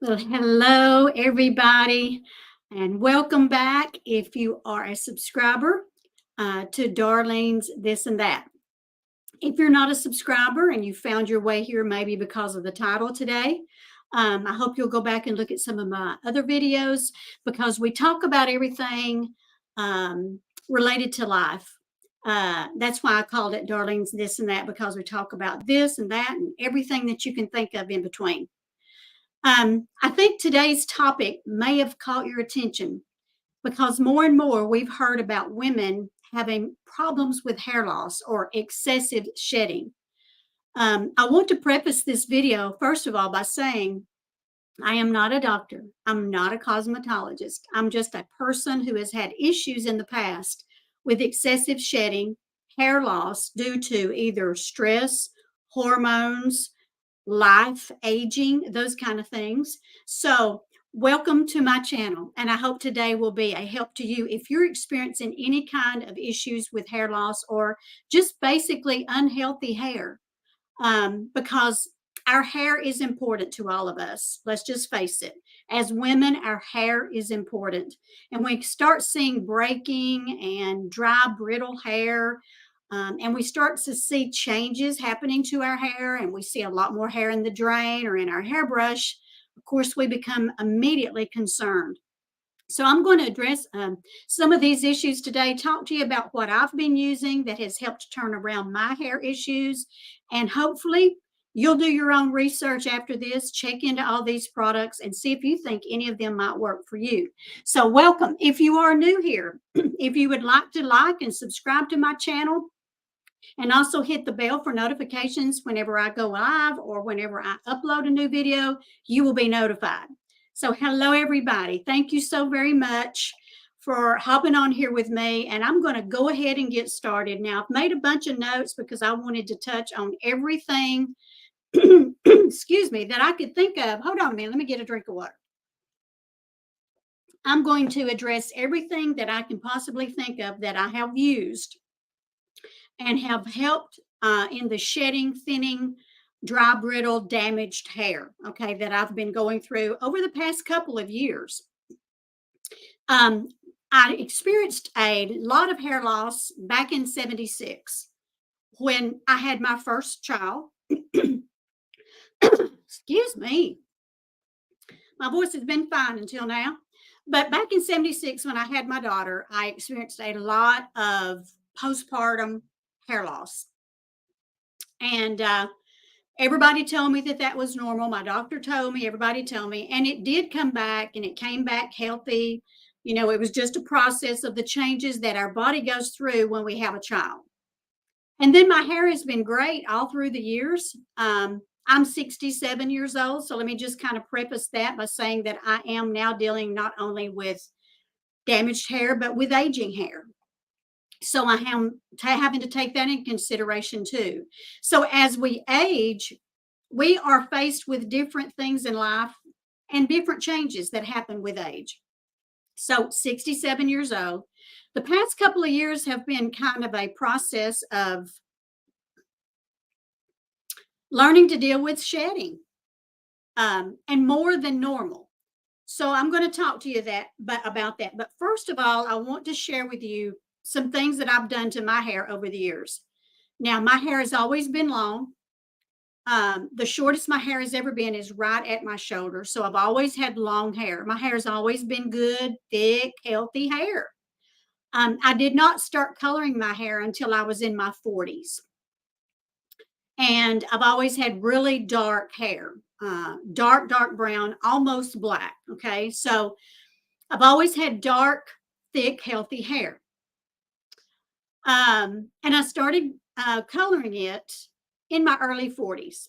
Well, hello, everybody, and welcome back if you are a subscriber to Darlene's This and That. If you're not a subscriber and you found your way here, maybe because of the title today, I hope you'll go back and look at some of my other videos because we talk about everything um, related to life. That's why I called it Darlene's This and That because we talk about this and that and everything that you can think of in between. I think today's topic may have caught your attention because more and more we've heard about women having problems with hair loss or excessive shedding. I want to preface this video, first of all, by saying I am not a doctor. I'm not a cosmetologist. I'm just a person who has had issues in the past with excessive shedding, hair loss due to either stress, hormones, life, aging, those kind of things. So, welcome to my channel. And I hope today will be a help to you if you're experiencing any kind of issues with hair loss or just basically unhealthy hair. Because our hair is important to all of us. Let's just face it. As women, our hair is important. And we start seeing breaking and dry, brittle hair, and we start to see changes happening to our hair, and we see a lot more hair in the drain or in our hairbrush. Of course, we become immediately concerned. So, I'm going to address some of these issues today, talk to you about what I've been using that has helped turn around my hair issues, and hopefully, you'll do your own research after this, check into all these products, and see if you think any of them might work for you. So, welcome. If you are new here, if you would like to like and subscribe to my channel, and also hit the bell for notifications whenever I go live or whenever I upload a new video, you will be notified. So, hello, everybody. Thank you so very much for hopping on here with me. And I'm going to go ahead and get started. Now, I've made a bunch of notes because I wanted to touch on everything, excuse me, that I could think of. Hold on a minute. Let me get a drink of water. I'm going to address everything that I can possibly think of that I have used and have helped in the shedding, thinning, dry, brittle, damaged hair, okay, that I've been going through over the past couple of years. I experienced a lot of hair loss back in 76 when I had my first child. Excuse me. My voice has been fine until now. But back in 76, when I had my daughter, I experienced a lot of postpartum hair loss. And everybody told me that that was normal. My doctor told me, everybody told me, and it did come back and it came back healthy. You know, it was just a process of the changes that our body goes through when we have a child. And then my hair has been great all through the years. I'm 67 years old. So let me just kind of preface that by saying that I am now dealing not only with damaged hair, but with aging hair. So I am having to take that in consideration too. So as we age, we are faced with different things in life and different changes that happen with age. So 67 years old. The past couple of years have been kind of a process of learning to deal with shedding and more than normal. So I'm going to talk to you about that. But first of all, I want to share with you some things that I've done to my hair over the years. Now, my hair has always been long. The shortest my hair has ever been is right at my shoulder. So I've always had long hair. My hair has always been good, thick, healthy hair. I did not start coloring my hair until I was in my 40s. And I've always had really dark hair, dark brown, almost black. Okay. So I've always had dark, thick, healthy hair. And I started coloring it in my early 40s.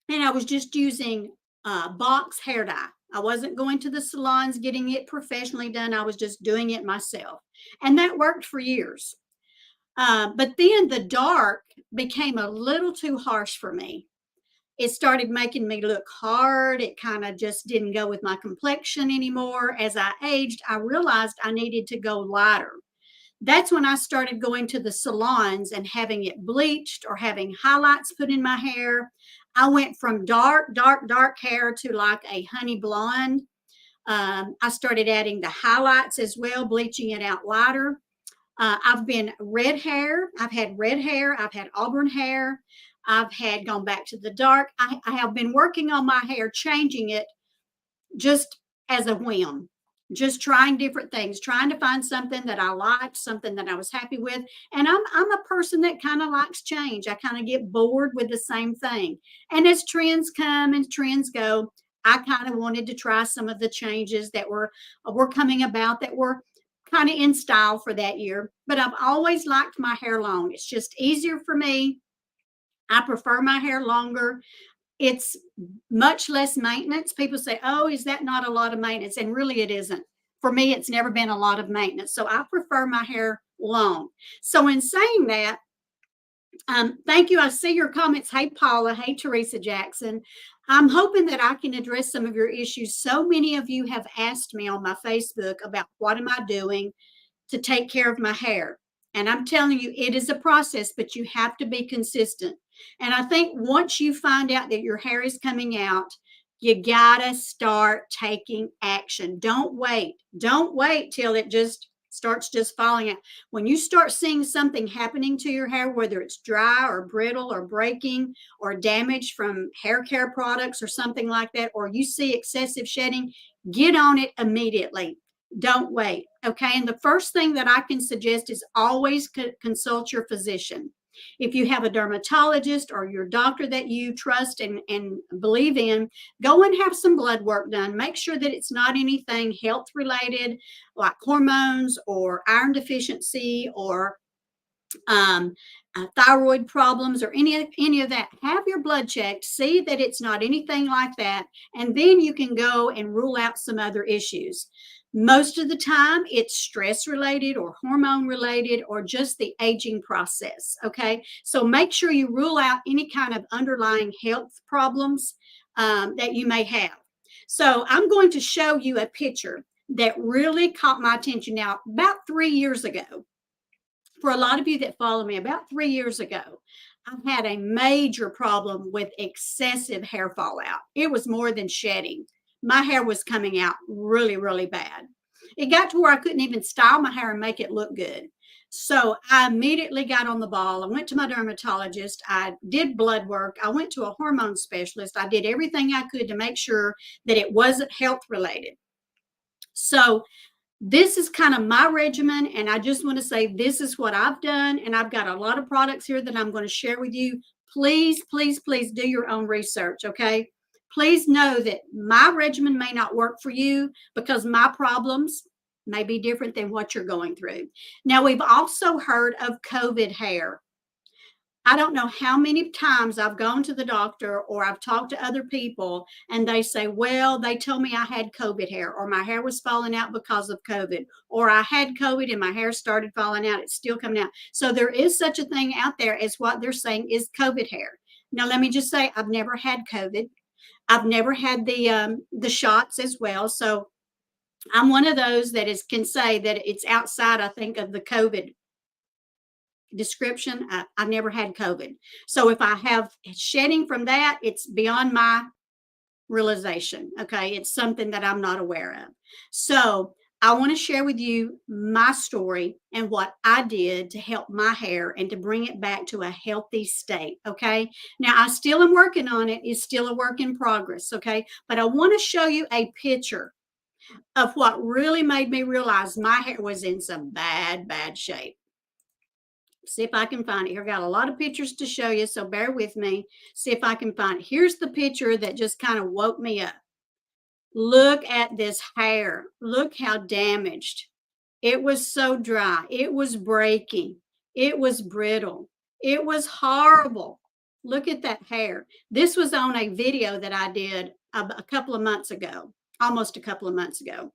And I was just using box hair dye. I wasn't going to the salons getting it professionally done. I was just doing it myself. And that worked for years. But then the dark became a little too harsh for me. It started making me look hard. It kind of just didn't go with my complexion anymore. As I aged, I realized I needed to go lighter. That's when I started going to the salons and having it bleached or having highlights put in my hair. I went from dark hair to like a honey blonde. I started adding the highlights as well, bleaching it out lighter. I've been red hair. I've had red hair. I've had auburn hair. I've had gone back to the dark. I have been working on my hair, changing it just as a whim, just trying different things, trying to find something that I liked, something that I was happy with. And I'm a person that kind of likes change. I kind of get bored with the same thing. And as trends come and trends go, I kind of wanted to try some of the changes that were coming about that were kind of in style for that year. But I've always liked my hair long. It's just easier for me. I prefer my hair longer. It's much less maintenance. People say, oh, is that not a lot of maintenance? And really, it isn't. For me, it's never been a lot of maintenance. So I prefer my hair long. So, in saying that, thank you. I see your comments. Hey, Paula. Hey, Teresa Jackson. I'm hoping that I can address some of your issues. So many of you have asked me on my Facebook about what am I doing to take care of my hair. And I'm telling you, it is a process, but you have to be consistent. And I think once you find out that your hair is coming out, you gotta start taking action. Don't wait. Don't wait till it just starts just falling out. When you start seeing something happening to your hair, whether it's dry or brittle or breaking or damage from hair care products or something like that, or you see excessive shedding, get on it immediately. Don't wait. Okay. And the first thing that I can suggest is always consult your physician. If you have a dermatologist or your doctor that you trust and believe in, go and have some blood work done. Make sure that it's not anything health related like hormones or iron deficiency or thyroid problems or any of that. Have your blood checked, see that it's not anything like that, and then you can go and rule out some other issues. Most of the time, it's stress related or hormone related or just the aging process. Okay, so make sure you rule out any kind of underlying health problems that you may have. So, I'm going to show you a picture that really caught my attention now about 3 years ago. For a lot of you that follow me, about 3 years ago, I had a major problem with excessive hair fallout. It was more than shedding. My hair was coming out really, really bad. It got to where I couldn't even style my hair and make it look good. So I immediately got on the ball. I went to my dermatologist. I did blood work. I went to a hormone specialist. I did everything I could to make sure that it wasn't health related. So this is kind of my regimen, and I just want to say this is what I've done, and I've got a lot of products here that I'm going to share with you. Please, please, please do your own research, okay? Please know that my regimen may not work for you because my problems may be different than what you're going through. Now, we've also heard of COVID hair. I don't know how many times I've gone to the doctor or I've talked to other people and they say, well, they told me I had COVID hair or my hair was falling out because of COVID or I had COVID and my hair started falling out. It's still coming out. So there is such a thing out there as what they're saying is COVID hair. Now, let me just say, I've never had COVID. I've never had the shots as well. So I'm one of those that can say that it's outside, I think, of the COVID description. I've never had COVID. So if I have shedding from that, it's beyond my realization. Okay. It's something that I'm not aware of. So I want to share with you my story and what I did to help my hair and to bring it back to a healthy state. Okay. Now I still am working on it. It's still a work in progress. Okay. But I want to show you a picture of what really made me realize my hair was in some bad shape. See if I can find it here. Got a lot of pictures to show you, so bear with me. See if I can find it. Here's the picture that just kind of woke me up. Look at this hair. Look how damaged. It was so dry. It was breaking. It was brittle. It was horrible. Look at that hair. This was on a video that I did a couple of months ago, almost a couple of months ago.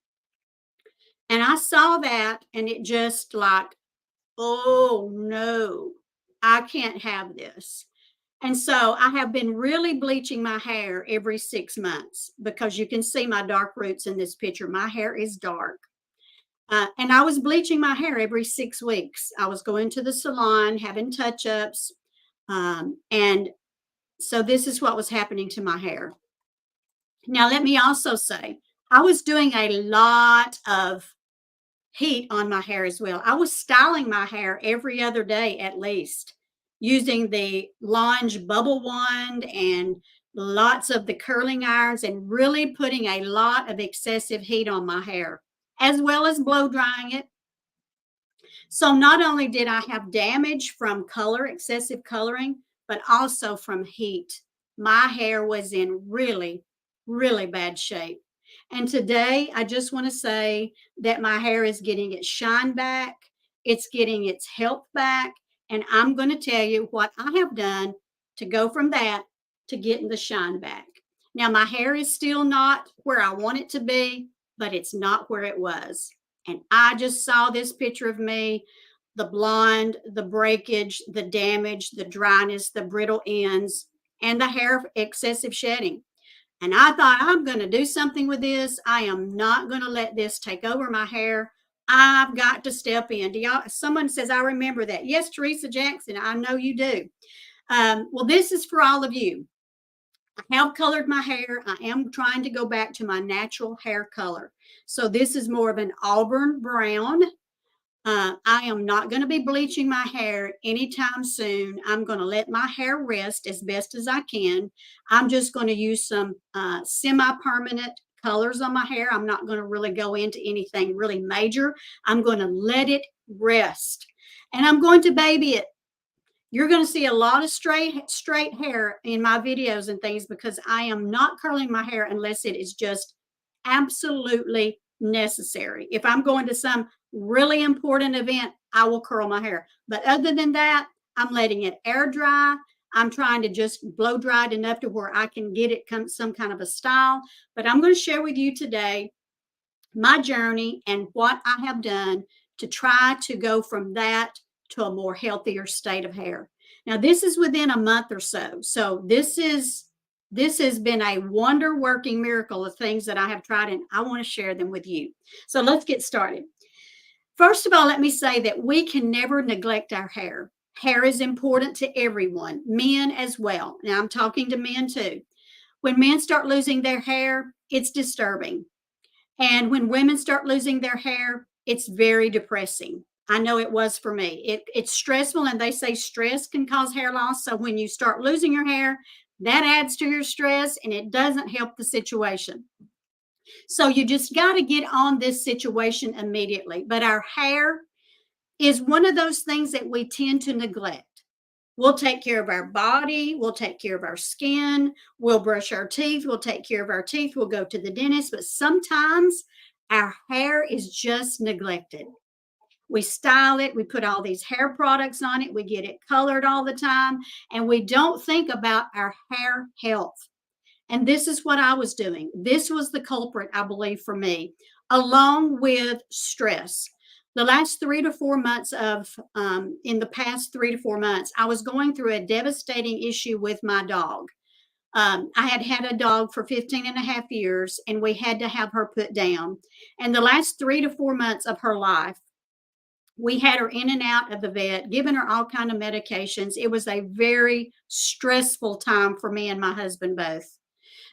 And I saw that and it just like, oh no, I can't have this. And so I have been really bleaching my hair every 6 months because you can see my dark roots in this picture. My hair is dark. And I was bleaching my hair every 6 weeks. I was going to the salon, having touch ups. And So this is what was happening to my hair. Now, let me also say, I was doing a lot of heat on my hair as well. I was styling my hair every other day at least, using the Lange bubble wand and lots of the curling irons, and really putting a lot of excessive heat on my hair, as well as blow drying it. So not only did I have damage from excessive coloring, but also from heat. My hair was in really, really bad shape. And today, I just want to say that my hair is getting its shine back, it's getting its health back. And I'm going to tell you what I have done to go from that to getting the shine back. Now, my hair is still not where I want it to be, but it's not where it was. And I just saw this picture of me, the blonde, the breakage, the damage, the dryness, the brittle ends, and the hair excessive shedding. And I thought, I'm going to do something with this. I am not going to let this take over my hair. I've got to step in. Do y'all? Someone says, I remember that. Yes, Teresa Jackson, I know you do. Well, this is for all of you. I have colored my hair. I am trying to go back to my natural hair color. So this is more of an auburn brown. I am not going to be bleaching my hair anytime soon. I'm going to let my hair rest as best as I can. I'm just going to use some semi-permanent colors on my hair. I'm not going to really go into anything really major. I'm going to let it rest. And I'm going to baby it. You're going to see a lot of straight hair in my videos and things, because I am not curling my hair unless it is just absolutely necessary. If I'm going to some really important event, I will curl my hair. But other than that, I'm letting it air dry. I'm trying to just blow dry it enough to where I can get it some kind of a style. But I'm going to share with you today my journey and what I have done to try to go from that to a more healthier state of hair. Now, this is within a month or so. So this has been a wonder working miracle of things that I have tried, and I want to share them with you. So let's get started. First of all, let me say that we can never neglect our hair. Hair is important to everyone, men as well. Now, I'm talking to men too. When men start losing their hair, it's disturbing. And when women start losing their hair, it's very depressing. I know it was for me. It's stressful, and they say stress can cause hair loss. So when you start losing your hair, that adds to your stress, and it doesn't help the situation. So you just got to get on this situation immediately. But our hair is one of those things that we tend to neglect. We'll take care of our body. We'll take care of our skin. We'll brush our teeth. We'll take care of our teeth. We'll go to the dentist. But sometimes our hair is just neglected. We style it. We put all these hair products on it. We get it colored all the time. And we don't think about our hair health. And this is what I was doing. This was the culprit, I believe, for me, along with stress. The last 3 to 4 months in the past 3 to 4 months, I was going through a devastating issue with my dog. I had had a dog for 15 and a half years, and we had to have her put down. And the last 3 to 4 months of her life, we had her in and out of the vet, giving her all kind of medications. It was a very stressful time for me and my husband both.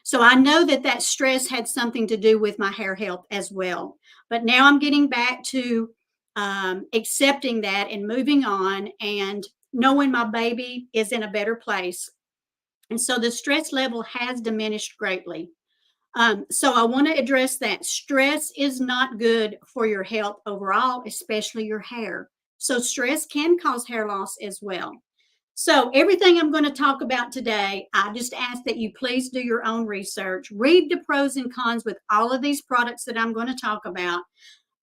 So I know that stress had something to do with my hair health as well. But now I'm getting back to accepting that and moving on, and knowing my baby is in a better place. And so the stress level has diminished greatly. So I want to address that. Stress is not good for your health overall, especially your hair. So stress can cause hair loss as well. So everything I'm going to talk about today, I just ask that you please do your own research. Read the pros and cons with all of these products that I'm going to talk about.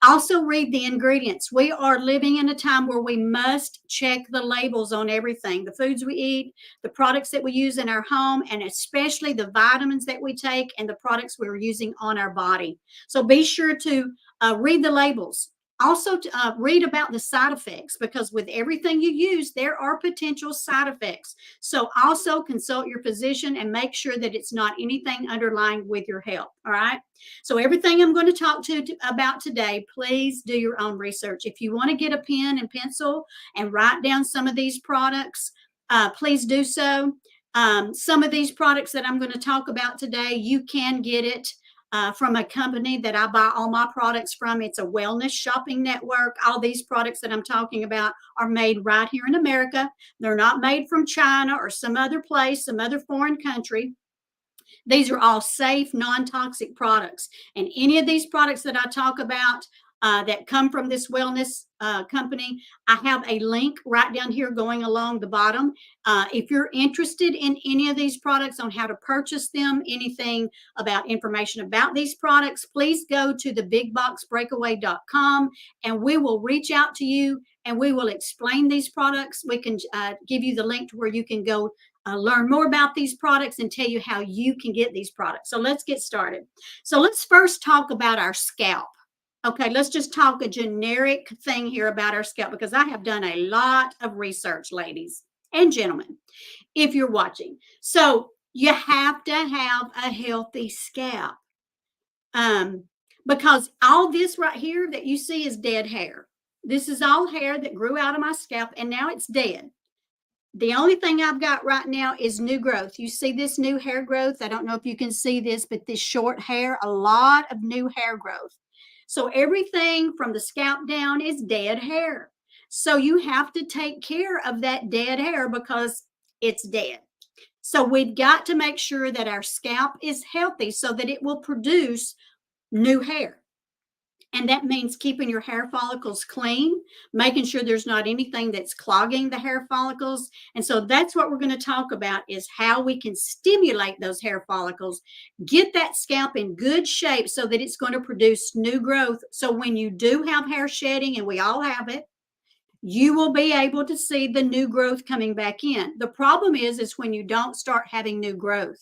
Also read the ingredients. We are living in a time where we must check the labels on everything. The foods we eat, the products that we use in our home, and especially the vitamins that we take and the products we're using on our body. So be sure to read the labels. Also, read about the side effects, because with everything you use, there are potential side effects. So also consult your physician and make sure that it's not anything underlying with your health. All right. So everything I'm going to talk about today, please do your own research. If you want to get a pen and pencil and write down some of these products, please do so. Some of these products that I'm going to talk about today, you can get it from a company that I buy all my products from. It's a wellness shopping network. All these products that I'm talking about are made right here in America. They're not made from China or some other place, some other foreign country. These are all safe, non-toxic products. And any of these products that I talk about that come from this wellness company, I have a link right down here going along the bottom. If you're interested in any of these products, on how to purchase them, anything about information about these products, please go to the bigboxbreakaway.com and we will reach out to you and we will explain these products. We can give you the link to where you can go learn more about these products and tell you how you can get these products. So let's get started. So let's first talk about our scalp. Okay, let's just talk a generic thing here about our scalp because I have done a lot of research, ladies and gentlemen, if you're watching. So you have to have a healthy scalp because all this right here that you see is dead hair. This is all hair that grew out of my scalp and now it's dead. The only thing I've got right now is new growth. You see this new hair growth? I don't know if you can see this, but this short hair, a lot of new hair growth. So everything from the scalp down is dead hair. So you have to take care of that dead hair because it's dead. So we've got to make sure that our scalp is healthy so that it will produce new hair. And that means keeping your hair follicles clean, making sure there's not anything that's clogging the hair follicles. And so that's what we're going to talk about is how we can stimulate those hair follicles, get that scalp in good shape so that it's going to produce new growth. So when you do have hair shedding, and we all have it, you will be able to see the new growth coming back in. The problem is when you don't start having new growth.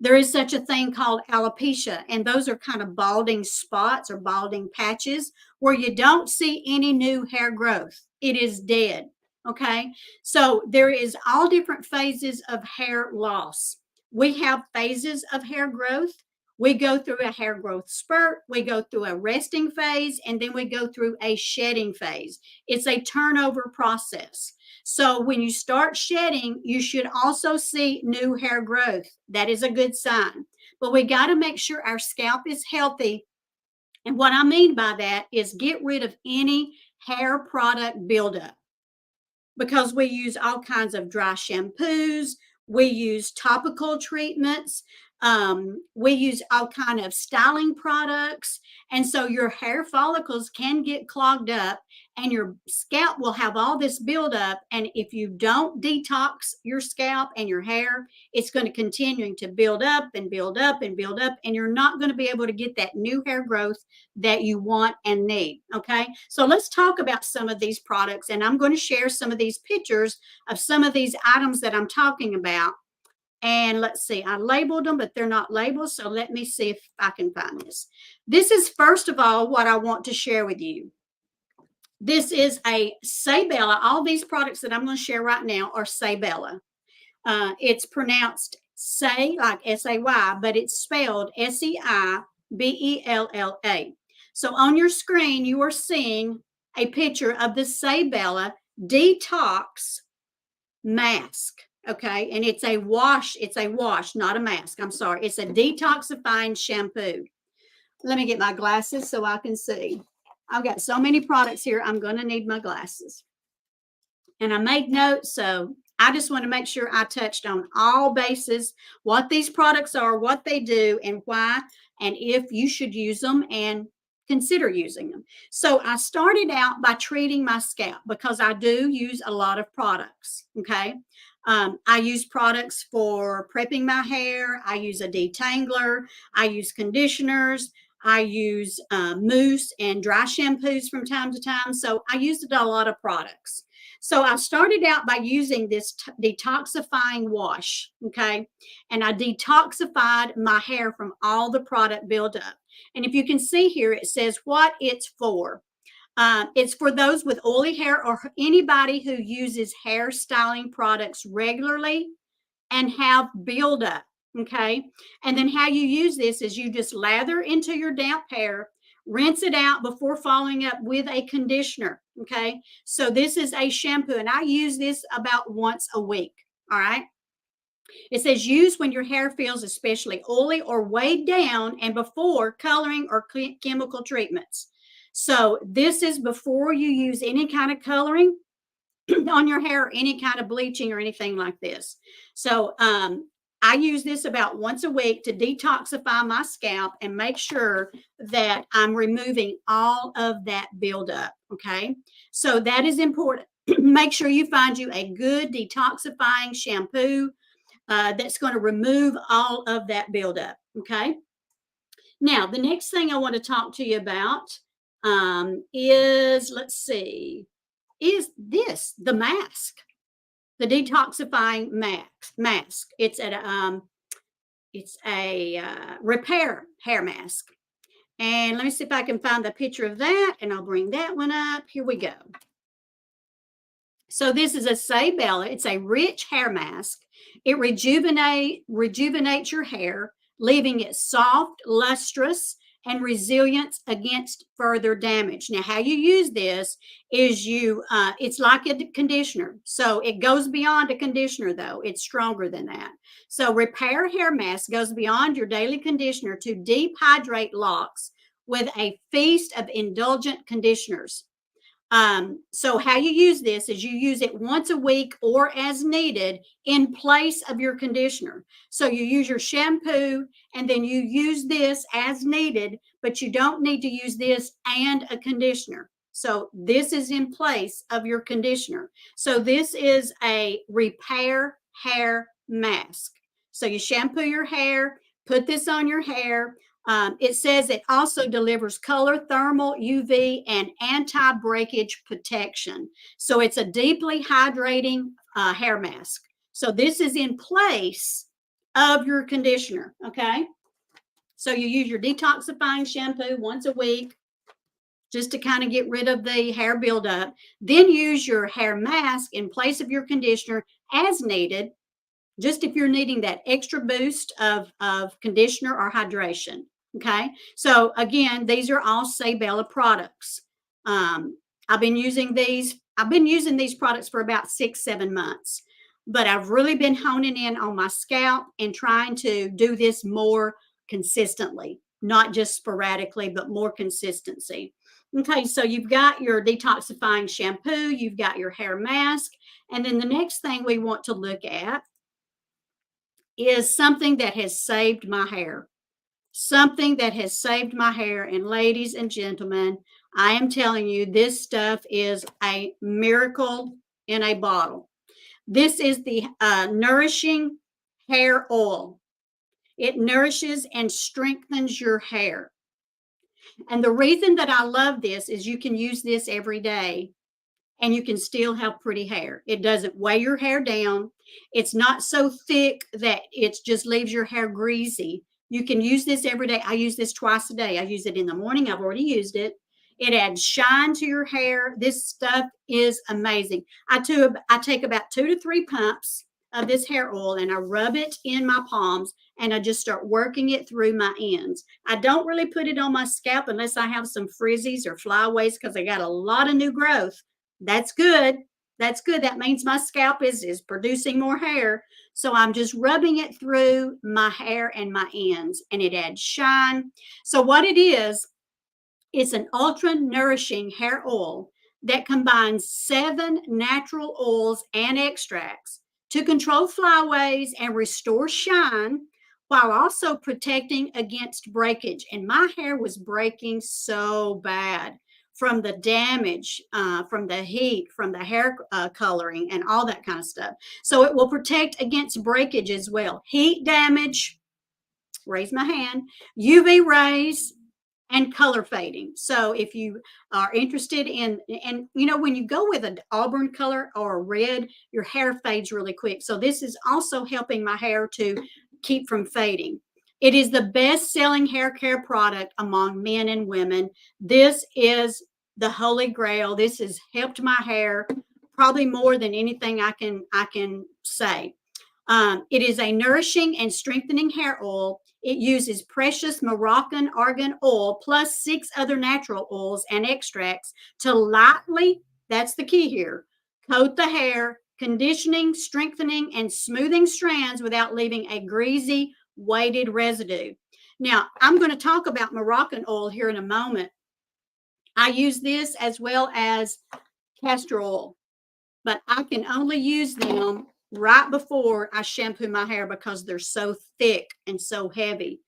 There is such a thing called alopecia, and those are kind of balding spots or balding patches where you don't see any new hair growth. It is dead. Okay. So there is all different phases of hair loss. We have phases of hair growth. We go through a hair growth spurt, we go through a resting phase, and then we go through a shedding phase. It's a turnover process. So when you start shedding, you should also see new hair growth. That is a good sign. But we got to make sure our scalp is healthy. And what I mean by that is get rid of any hair product buildup because we use all kinds of dry shampoos. We use topical treatments. We use all kind of styling products. And so your hair follicles can get clogged up and your scalp will have all this buildup. And if you don't detox your scalp and your hair, it's going to continue to build up and build up and build up. And you're not going to be able to get that new hair growth that you want and need. Okay. So let's talk about some of these products. And I'm going to share some of these pictures of some of these items that I'm talking about. And let's see, I labeled them, but they're not labeled. So let me see if I can find this. This is, first of all, what I want to share with you. This is a Saybella. All these products that I'm going to share right now are Saybella. It's pronounced say like S-A-Y, but it's spelled S-E-I-B-E-L-L-A. So on your screen, you are seeing a picture of the Saybella Detox Mask. Okay, and it's a wash, not a mask. I'm sorry. It's a detoxifying shampoo. Let me get my glasses so I can see. I've got so many products here. I'm going to need my glasses. And I made notes, so I just want to make sure I touched on all bases, what these products are, what they do, and why, and if you should use them and consider using them. So I started out by treating my scalp because I do use a lot of products. Okay. I use products for prepping my hair. I use a detangler. I use conditioners. I use mousse and dry shampoos from time to time. So I used a lot of products. So I started out by using this detoxifying wash, okay? And I detoxified my hair from all the product buildup. And if you can see here, it says what it's for. It's for those with oily hair or anybody who uses hair styling products regularly and have buildup, okay? And then how you use this is you just lather into your damp hair, rinse it out before following up with a conditioner, okay? So this is a shampoo, and I use this about once a week, all right? It says use when your hair feels especially oily or weighed down and before coloring or chemical treatments. So this is before you use any kind of coloring on your hair, or any kind of bleaching or anything like this. So I use this about once a week to detoxify my scalp and make sure that I'm removing all of that buildup. Okay. So that is important. Make sure you find you a good detoxifying shampoo that's going to remove all of that buildup. Okay. Now, the next thing I want to talk to you about is, let's see, is this the mask, the detoxifying mask. It's a repair hair mask. And let me see if I can find the picture of that, and I'll bring that one up. Here we go. So this is a Sabella. It's a rich hair mask. It rejuvenates your hair, leaving it soft, lustrous, and resilient against further damage. Now, how you use this is it's like a conditioner. So it goes beyond a conditioner, though. It's stronger than that. So Repair Hair Mask goes beyond your daily conditioner to deep hydrate locks with a feast of indulgent conditioners. So how you use this is you use it once a week or as needed in place of your conditioner. So you use your shampoo and then you use this as needed, but you don't need to use this and a conditioner. So this is in place of your conditioner. So this is a repair hair mask. So you shampoo your hair, put this on your hair. It says it also delivers color, thermal, UV, and anti-breakage protection. So it's a deeply hydrating hair mask. So this is in place of your conditioner, okay? So you use your detoxifying shampoo once a week just to kind of get rid of the hair buildup. Then use your hair mask in place of your conditioner as needed, just if you're needing that extra boost of conditioner or hydration. Okay. So again, these are all Sabella products. I've been using these products for about 6-7 months, but I've really been honing in on my scalp and trying to do this more consistently, not just sporadically, but more consistency. Okay, so you've got your detoxifying shampoo, you've got your hair mask, and then the next thing we want to look at is something that has saved my hair. Something that has saved my hair. And ladies and gentlemen, I am telling you, this stuff is a miracle in a bottle. This is the Nourishing Hair Oil. It nourishes and strengthens your hair. And the reason that I love this is you can use this every day and you can still have pretty hair. It doesn't weigh your hair down. It's not so thick that it just leaves your hair greasy. You can use this every day. I use this twice a day. I use it in the morning. I've already used it. It adds shine to your hair. This stuff is amazing. I take about 2 to 3 pumps of this hair oil and I rub it in my palms and I just start working it through my ends. I don't really put it on my scalp unless I have some frizzies or flyaways because I got a lot of new growth. That's good. That's good. That means my scalp is producing more hair. So I'm just rubbing it through my hair and my ends, and it adds shine. So what it is, it's an ultra nourishing hair oil that combines 7 natural oils and extracts to control flyaways and restore shine while also protecting against breakage. And my hair was breaking so bad from the damage, from the heat, from the hair coloring, and all that kind of stuff. So it will protect against breakage as well. Heat damage, raise my hand, UV rays, and color fading. So if you are interested in, and when you go with an auburn color or a red, your hair fades really quick. So this is also helping my hair to keep from fading. It is the best selling hair care product among men and women. This is the holy grail. This has helped my hair probably more than anything I can say. It is a nourishing and strengthening hair oil. It uses precious Moroccan argan oil plus 6 other natural oils and extracts to lightly, that's the key here, coat the hair conditioning, strengthening, and smoothing strands without leaving a greasy, weighted residue. Now, I'm going to talk about Moroccan oil here in a moment. I use this as well as castor oil, but I can only use them right before I shampoo my hair because they're so thick and so heavy.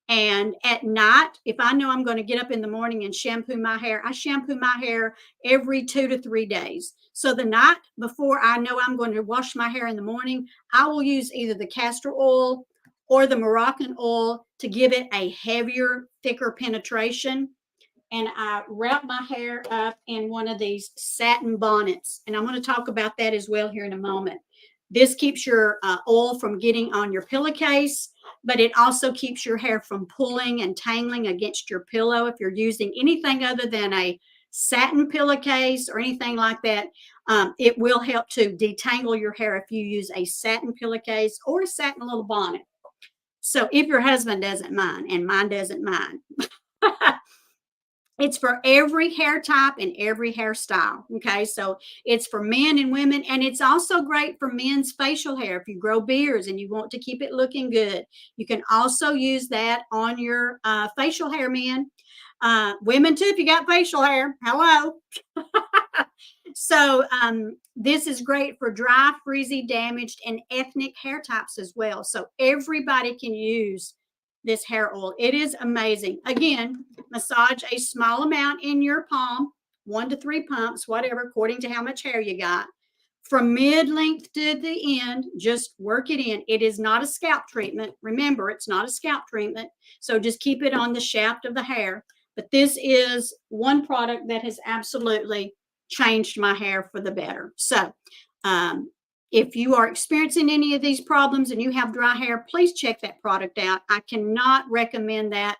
And at night, if I know I'm going to get up in the morning and shampoo my hair, I shampoo my hair every 2 to 3 days. So the night before I know I'm going to wash my hair in the morning, I will use either the castor oil or the Moroccan oil to give it a heavier, thicker penetration. And I wrap my hair up in one of these satin bonnets. And I'm going to talk about that as well here in a moment. This keeps your oil from getting on your pillowcase, but it also keeps your hair from pulling and tangling against your pillow. If you're using anything other than a satin pillowcase or anything like that, it will help to detangle your hair if you use a satin pillowcase or a satin little bonnet. So if your husband doesn't mind, and mine doesn't mind. It's for every hair type and every hairstyle. Okay. So it's for men and women. And it's also great for men's facial hair. If you grow beards and you want to keep it looking good, you can also use that on your facial hair, men. Women too, if you got facial hair. Hello. So this is great for dry, frizzy, damaged, and ethnic hair types as well. So everybody can use this hair oil. It is amazing. Again, massage a small amount in your palm, 1 to 3 pumps, whatever, according to how much hair you got. From mid-length to the end, just work it in. It is not a scalp treatment. Remember, it's not a scalp treatment. So just keep it on the shaft of the hair. But this is one product that has absolutely changed my hair for the better. So if you are experiencing any of these problems and you have dry hair, please check that product out. I cannot recommend that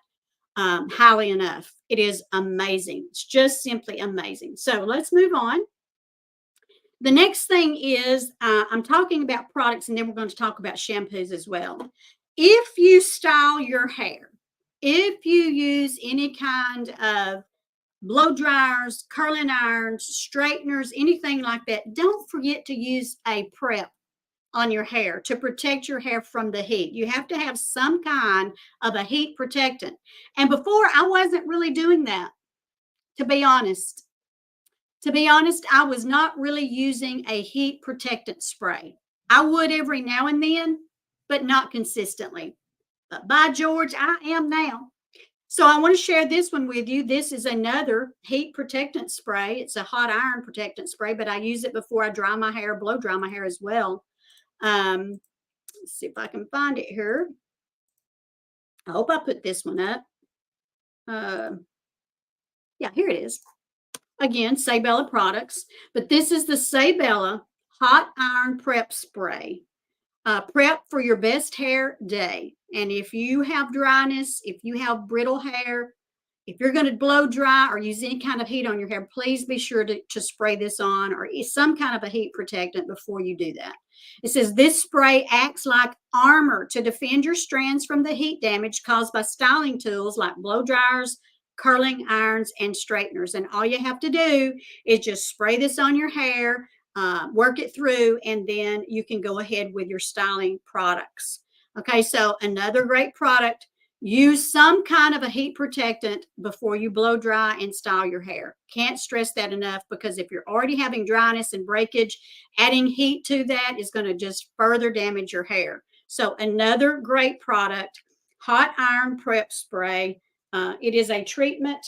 highly enough. It is amazing. It's just simply amazing. So let's move on. The next thing is I'm talking about products, and then we're going to talk about shampoos as well. If you style your hair, if you use any kind of blow dryers, curling irons, straighteners, anything like that, don't forget to use a prep on your hair to protect your hair from the heat. You have to have some kind of a heat protectant. And before, I wasn't really doing that, to be honest. To be honest, I was not really using a heat protectant spray. I would every now and then, but not consistently. But by George, I am now. So I want to share this one with you. This is another heat protectant spray. It's a hot iron protectant spray, but I use it before I dry my hair, blow dry my hair as well. Let's see if I can find it here. I hope I put this one up. Yeah, here it is. Again, Sabella products, but this is the Sabella hot iron prep spray. Prep for your best hair day. And if you have dryness, if you have brittle hair, if you're going to blow dry or use any kind of heat on your hair, please be sure to spray this on or some kind of a heat protectant before you do that. It says this spray acts like armor to defend your strands from the heat damage caused by styling tools like blow dryers, curling irons, and straighteners. And all you have to do is just spray this on your hair, work it through, and then you can go ahead with your styling products. Okay, so another great product. Use some kind of a heat protectant before you blow dry and style your hair. Can't stress that enough, because if you're already having dryness and breakage, adding heat to that is going to just further damage your hair. So another great product, hot iron prep spray. It is a treatment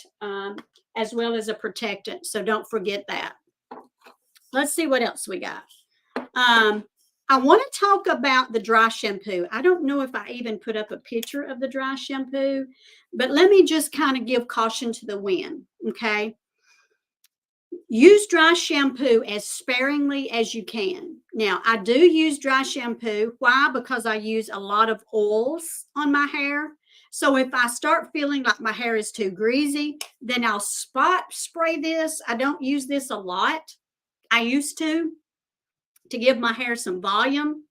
as well as a protectant. So don't forget that. Let's see what else we got. I want to talk about the dry shampoo. I don't know if I even put up a picture of the dry shampoo, but let me just kind of give caution to the wind, okay? Use dry shampoo as sparingly as you can. Now, I do use dry shampoo. Why? Because I use a lot of oils on my hair. So if I start feeling like my hair is too greasy, then I'll spot spray this. I don't use this a lot. I used to give my hair some volume,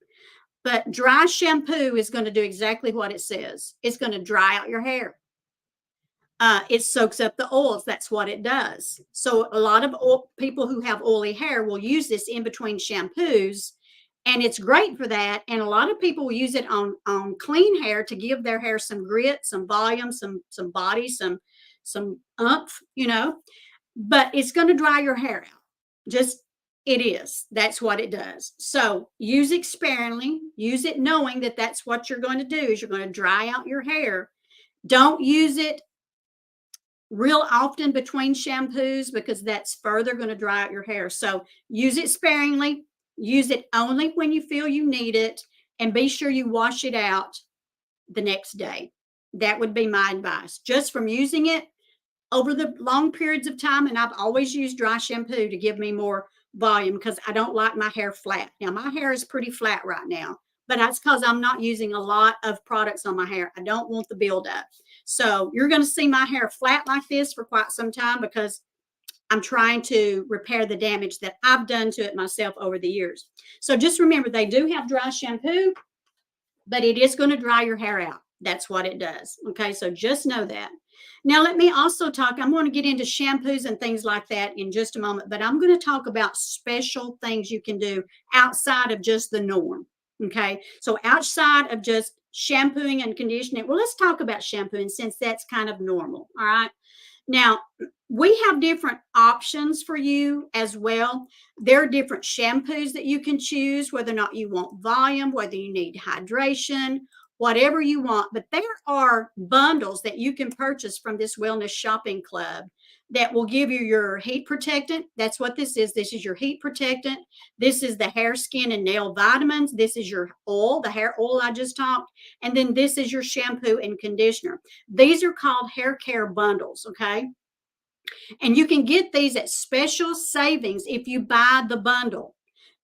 but dry shampoo is going to do exactly what it says. It's going to dry out your hair. it soaks up the oils. That's what it does. So a lot of people who have oily hair will use this in between shampoos, and it's great for that. And a lot of people will use it on clean hair to give their hair some grit, some volume, some body, some umph, but it's going to dry your hair out. Just it is. That's what it does. So use it sparingly. Use it knowing that that's what you're going to do, is you're going to dry out your hair. Don't use it real often between shampoos, because that's further going to dry out your hair. So use it sparingly. Use it only when you feel you need it, and be sure you wash it out the next day. That would be my advice. Just from using it over the long periods of time, and I've always used dry shampoo to give me more volume, because I don't like my hair flat. Now, my hair is pretty flat right now, but that's because I'm not using a lot of products on my hair. I don't want the buildup. So you're going to see my hair flat like this for quite some time, because I'm trying to repair the damage that I've done to it myself over the years. So just remember, they do have dry shampoo, but it is going to dry your hair out. That's what it does. Okay, so just know that. Now, let me also talk, I'm going to get into shampoos and things like that in just a moment, but I'm going to talk about special things you can do outside of just the norm. Okay, so outside of just shampooing and conditioning, well, let's talk about shampooing, since that's kind of normal. All right. Now, we have different options for you as well. There are different shampoos that you can choose, whether or not you want volume, whether you need hydration, whatever you want. But there are bundles that you can purchase from this wellness shopping club that will give you your heat protectant. That's what this is. This is your heat protectant. This is the hair, skin, and nail vitamins. This is your oil, the hair oil I just talked. And then this is your shampoo and conditioner. These are called hair care bundles, okay? And you can get these at special savings if you buy the bundle.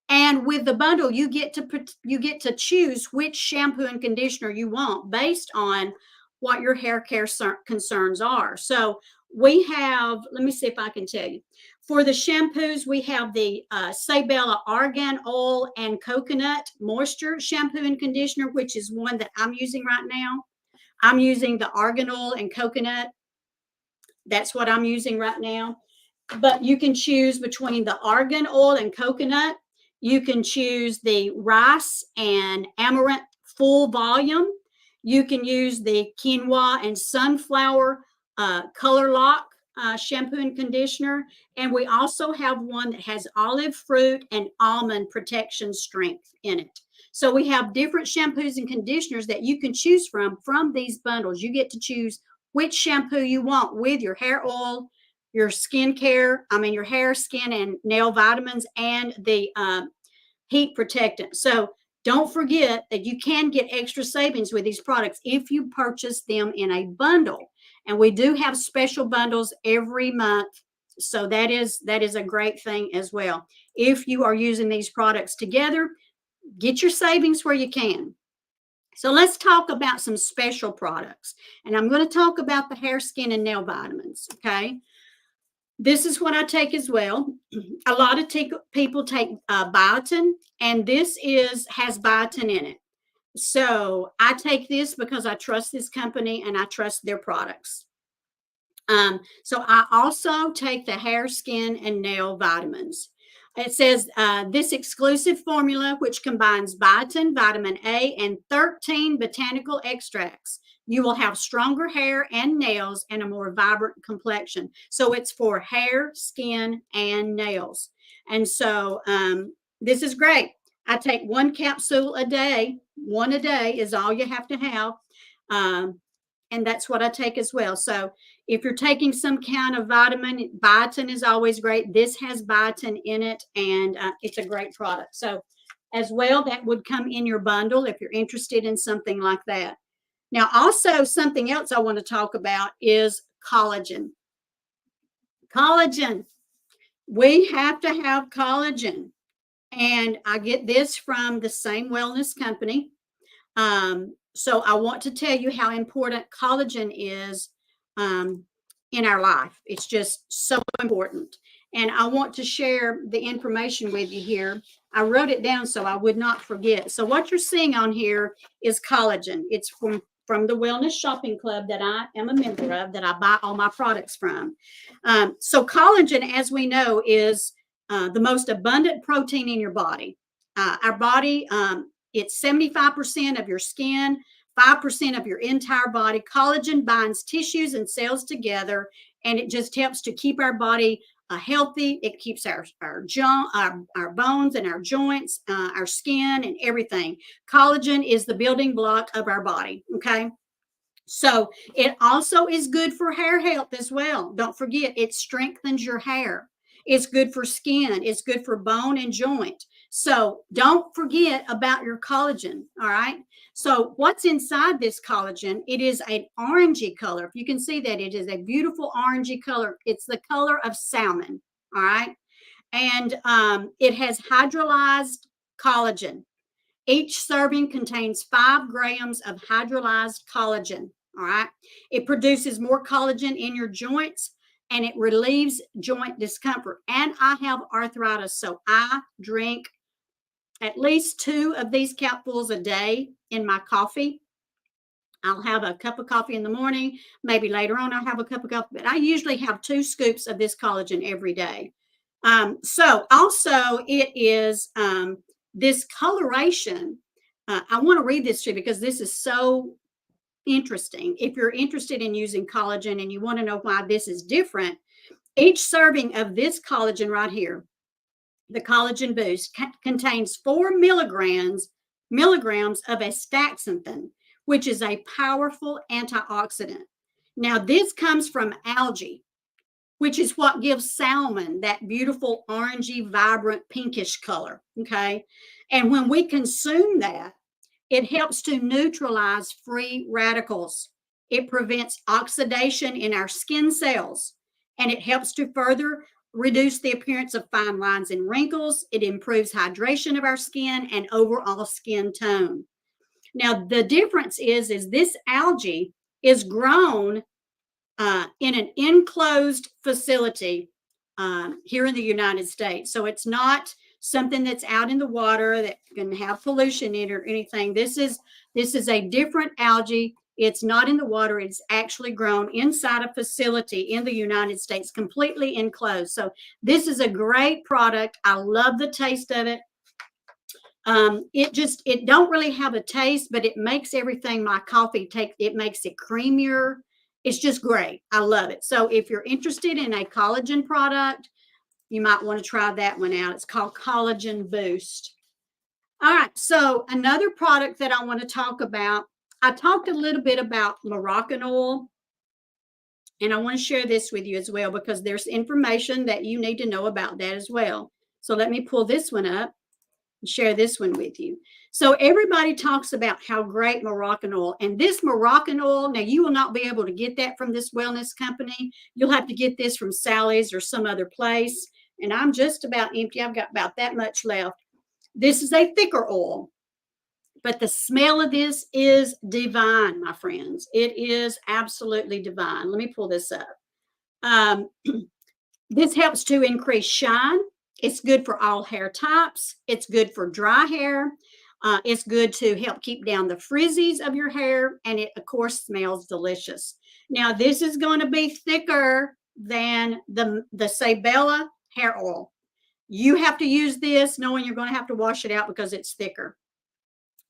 And with the bundle, you get to choose which shampoo and conditioner you want based on what your hair care concerns are. So we have, let me see if I can tell you. For the shampoos, we have the Sabella Argan Oil and Coconut Moisture Shampoo and Conditioner, which is one that I'm using right now. I'm using the Argan Oil and Coconut. That's what I'm using right now. But you can choose between the Argan Oil and Coconut. You can choose the rice and amaranth full volume. You can use the quinoa and sunflower color lock shampoo and conditioner. And we also have one that has olive fruit and almond protection strength in it. So we have different shampoos and conditioners that you can choose from these bundles. You get to choose which shampoo you want with your hair oil, your your hair, skin, and nail vitamins, and the heat protectant. So don't forget that you can get extra savings with these products if you purchase them in a bundle. And we do have special bundles every month. So that is a great thing as well. If you are using these products together, get your savings where you can. So let's talk about some special products. And I'm going to talk about the hair, skin, and nail vitamins, okay? This is what I take as well. A lot of people take biotin, and this has biotin in it. So I take this because I trust this company and I trust their products. So I also take the hair, skin, and nail vitamins. It says this exclusive formula, which combines biotin, vitamin A, and 13 botanical extracts. You will have stronger hair and nails and a more vibrant complexion. So it's for hair, skin, and nails. And so this is great. I take one capsule a day. One a day is all you have to have. And that's what I take as well. So if you're taking some kind of vitamin, biotin is always great. This has biotin in it, and it's a great product. So as well, that would come in your bundle if you're interested in something like that. Now, also something else I want to talk about is collagen. Collagen. We have to have collagen. And I get this from the same wellness company. So I want to tell you how important collagen is in our life. It's just so important. And I want to share the information with you here. I wrote it down so I would not forget. So what you're seeing on here is collagen. It's from from the Wellness Shopping Club that I am a member of, that I buy all my products from. So collagen, as we know, is the most abundant protein in your body. Our body, it's 75% of your skin, 5% of your entire body. Collagen binds tissues and cells together, and it just helps to keep our body healthy. It keeps our bones and our joints, our skin, and everything. Collagen is the building block of our body. Okay. So it also is good for hair health as well. Don't forget, it strengthens your hair. It's good for skin. It's good for bone and joint. So don't forget about your collagen. All right. So what's inside this collagen? It is an orangey color. If you can see that, it is a beautiful orangey color. It's the color of salmon. All right. And it has hydrolyzed collagen. Each serving contains 5 grams of hydrolyzed collagen. All right. It produces more collagen in your joints, and it relieves joint discomfort. And I have arthritis, so I drink at least 2 of these capfuls a day in my coffee. I'll have a cup of coffee in the morning. Maybe later on I'll have a cup of coffee, but I usually have 2 scoops of this collagen every day. So also it is this coloration. I want to read this to you because this is so interesting. If you're interested in using collagen and you want to know why this is different, each serving of this collagen right here, the Collagen Boost, contains 4 milligrams of astaxanthin, which is a powerful antioxidant. Now, this comes from algae, which is what gives salmon that beautiful orangey, vibrant, pinkish color. Okay. And when we consume that, it helps to neutralize free radicals. It prevents oxidation in our skin cells, and it helps to further reduce the appearance of fine lines and wrinkles. It improves hydration of our skin and overall skin tone. Now, the difference is this algae is grown in an enclosed facility here in the United States. So it's not something that's out in the water that can have pollution in it or anything. This is a different algae. It's not in the water. It's actually grown inside a facility in the United States, completely enclosed. So this is a great product. I love the taste of it. It don't really have a taste, but it makes everything, my coffee, it makes it creamier. It's just great. I love it. So if you're interested in a collagen product, you might want to try that one out. It's called Collagen Boost. All right. So another product that I want to talk about, I talked a little bit about Moroccan oil, and I want to share this with you as well because there's information that you need to know about that as well. So let me pull this one up and share this one with you. So everybody talks about how great Moroccan oil, and this Moroccan oil, now you will not be able to get that from this wellness company. You'll have to get this from Sally's or some other place. And I'm just about empty. I've got about that much left. This is a thicker oil, but the smell of this is divine, my friends. It is absolutely divine. Let me pull this up. This helps to increase shine. It's good for all hair types. It's good for dry hair. It's good to help keep down the frizzies of your hair. And it, of course, smells delicious. Now, this is going to be thicker than the Sabella hair oil. You have to use this knowing you're going to have to wash it out because it's thicker.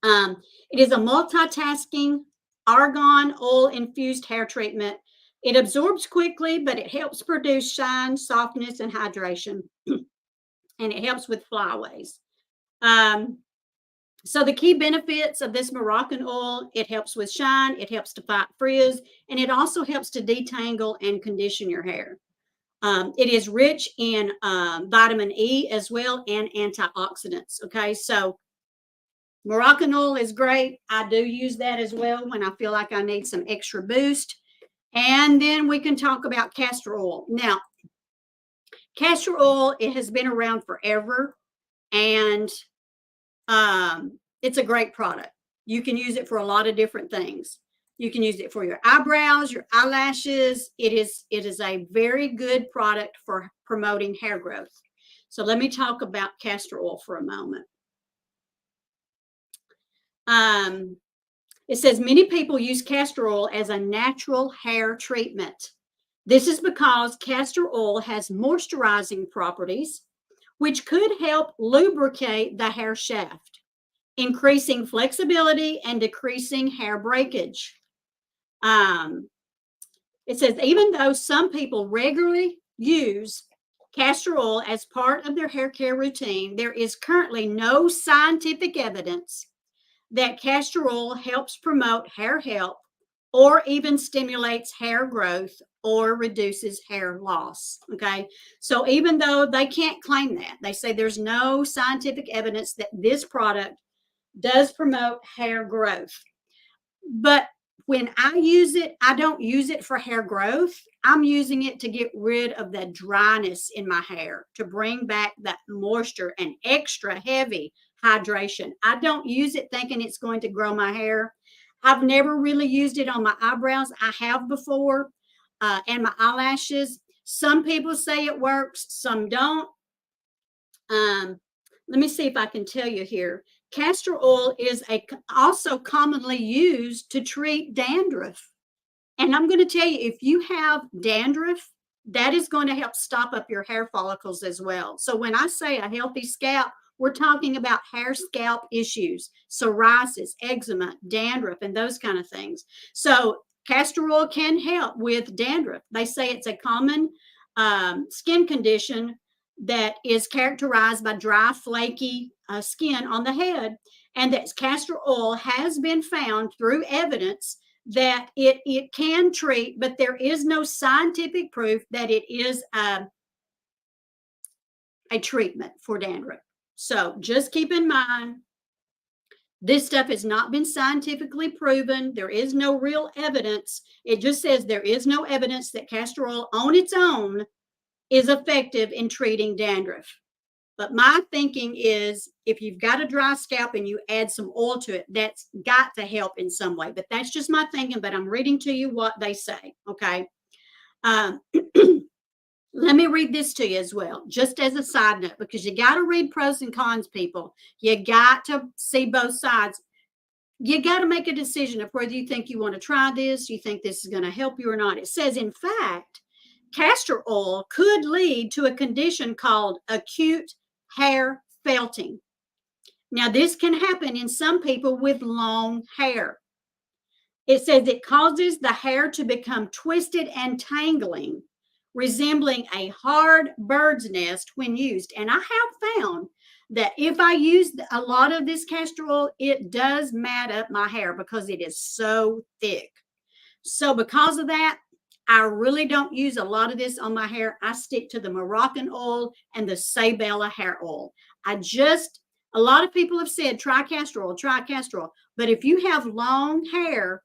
It is a multitasking argan oil infused hair treatment. It absorbs quickly, but it helps produce shine, softness, and hydration. And it helps with flyaways. So the key benefits of this Moroccan oil, it helps with shine, it helps to fight frizz, and it also helps to detangle and condition your hair. It is rich in vitamin E as well and antioxidants. Okay, so Moroccan oil is great. I do use that as well when I feel like I need some extra boost. And then we can talk about castor oil. Now, castor oil, it has been around forever, and it's a great product. You can use it for a lot of different things. You can use it for your eyebrows, your eyelashes. It is a very good product for promoting hair growth. So let me talk about castor oil for a moment. It says many people use castor oil as a natural hair treatment. This is because castor oil has moisturizing properties, which could help lubricate the hair shaft, increasing flexibility and decreasing hair breakage. It says even though some people regularly use castor oil as part of their hair care routine, there is currently no scientific evidence that castor oil helps promote hair health or even stimulates hair growth or reduces hair loss. Okay. So even though they can't claim that, they say there's no scientific evidence that this product does promote hair growth. But when I use it, I don't use it for hair growth. I'm using it to get rid of the dryness in my hair, to bring back that moisture and extra heavy hydration. I don't use it thinking it's going to grow my hair. I've never really used it on my eyebrows. I have before, and my eyelashes. Some people say it works, some don't. Let me see if I can tell you here. Castor oil is also commonly used to treat dandruff. And I'm going to tell you, if you have dandruff, that is going to help stop up your hair follicles as well. So when I say a healthy scalp, we're talking about hair scalp issues, psoriasis, eczema, dandruff, and those kind of things. So castor oil can help with dandruff. They say it's a common skin condition that is characterized by dry, flaky skin on the head, and that castor oil has been found through evidence that it can treat, but there is no scientific proof that it is a treatment for dandruff. So just keep in mind, this stuff has not been scientifically proven. There is no real evidence. It just says there is no evidence that castor oil on its own is effective in treating dandruff. But my thinking is if you've got a dry scalp and you add some oil to it, that's got to help in some way. But that's just my thinking, but I'm reading to you what they say, okay? Let me read this to you as well, just as a side note, because you got to read pros and cons, people. You got to see both sides. You got to make a decision of whether you think you want to try this, you think this is going to help you or not. It says, in fact, castor oil could lead to a condition called acute hair felting. Now, this can happen in some people with long hair. It says it causes the hair to become twisted and tangling, resembling a hard bird's nest when used. And I have found that if I use a lot of this castor oil, it does mat up my hair because it is so thick. So because of that, I really don't use a lot of this on my hair. I stick to the Moroccan oil and the Sabella hair oil. A lot of people have said, try castor oil. But if you have long hair,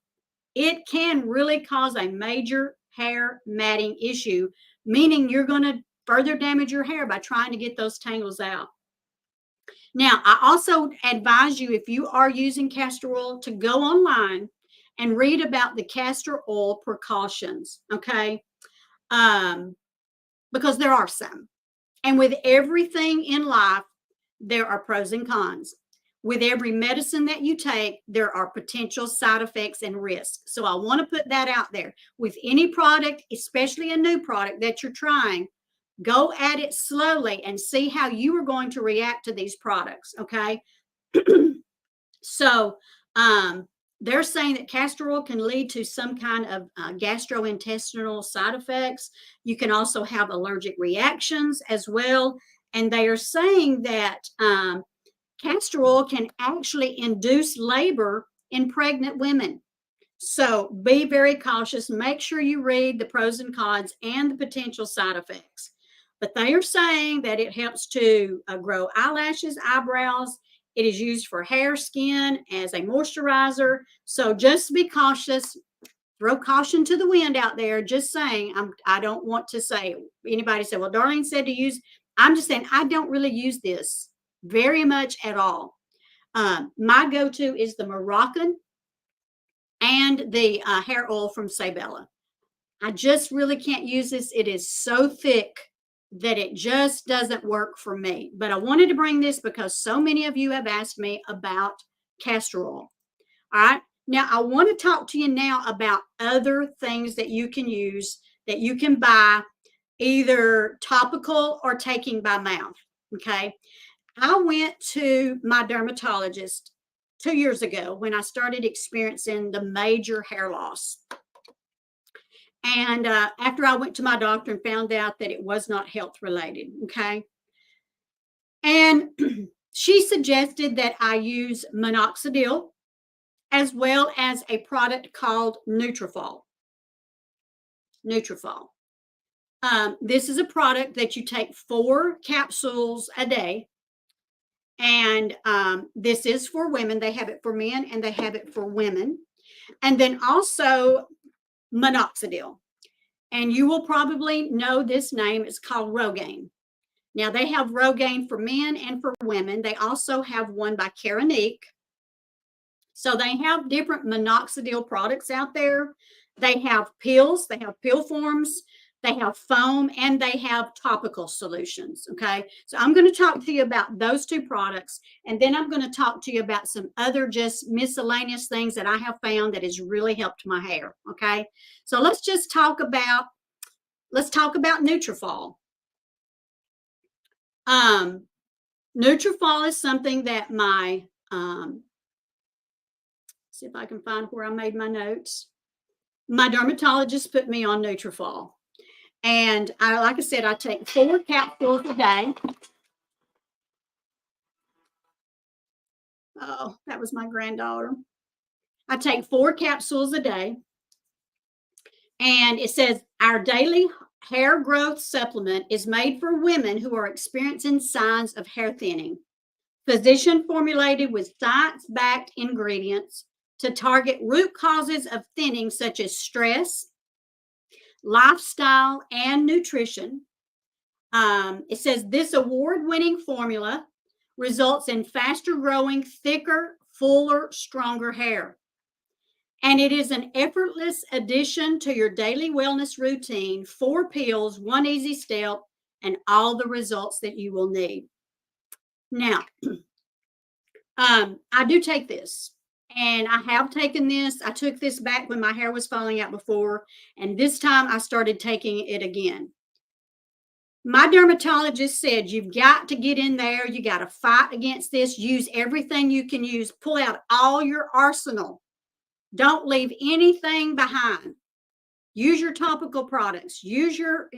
it can really cause a major hair matting issue, meaning you're going to further damage your hair by trying to get those tangles out. Now, I also advise you, if you are using castor oil, to go online and read about the castor oil precautions, okay? Because there are some. And with everything in life, there are pros and cons. With every medicine that you take, there are potential side effects and risks. So I want to put that out there. With any product, especially a new product that you're trying, go at it slowly and see how you are going to react to these products, okay? So they're saying that castor oil can lead to some kind of gastrointestinal side effects. You can also have allergic reactions as well. And they are saying that castor oil can actually induce labor in pregnant women. So be very cautious. Make sure you read the pros and cons and the potential side effects. But they are saying that it helps to grow eyelashes, eyebrows. It is used for hair, skin, as a moisturizer. So just be cautious. Throw caution to the wind out there. Just saying, I don't want to say, anybody said, well, Darlene said to use, I'm just saying, I don't really use this very much at all. My go-to is the Moroccan and the hair oil from Sabella. I just really can't use this. It is so thick that it just doesn't work for me. But I wanted to bring this because so many of you have asked me about castor oil. All right. Now, I want to talk to you now about other things that you can use, that you can buy, either topical or taking by mouth. Okay. I went to my dermatologist 2 years ago when I started experiencing the major hair loss. And after I went to my doctor and found out that it was not health related. Okay. And she suggested that I use minoxidil as well as a product called Nutrafol. Nutrafol. This is a product that you take 4 capsules a day. And this is for women. They have it for men and they have it for women. And then also minoxidil. And you will probably know this name. It's called Rogaine. Now, they have Rogaine for men and for women. They also have one by Keranique. So they have different minoxidil products out there. They have pills, they have pill forms, they have foam, and they have topical solutions. Okay. So I'm going to talk to you about those 2 products. And then I'm going to talk to you about some other just miscellaneous things that I have found that has really helped my hair. Okay. So let's talk about Nutrafol. Nutrafol is something that my, see if I can find where I made my notes. My dermatologist put me on Nutrafol. And like I said, I take 4 capsules a day. Oh, that was my granddaughter. I take 4 capsules a day. And it says our daily hair growth supplement is made for women who are experiencing signs of hair thinning. Physician formulated with science-backed ingredients to target root causes of thinning such as stress, lifestyle, and nutrition. It says this award-winning formula results in faster growing, thicker, fuller, stronger hair. And it is an effortless addition to your daily wellness routine. 4 pills, 1 easy step, and all the results that you will need. Now, I do take this. And I have taken this. I took this back when my hair was falling out before. And this time I started taking it again. My dermatologist said, you've got to get in there. You got to fight against this. Use everything you can use. Pull out all your arsenal. Don't leave anything behind. Use your topical products. Use your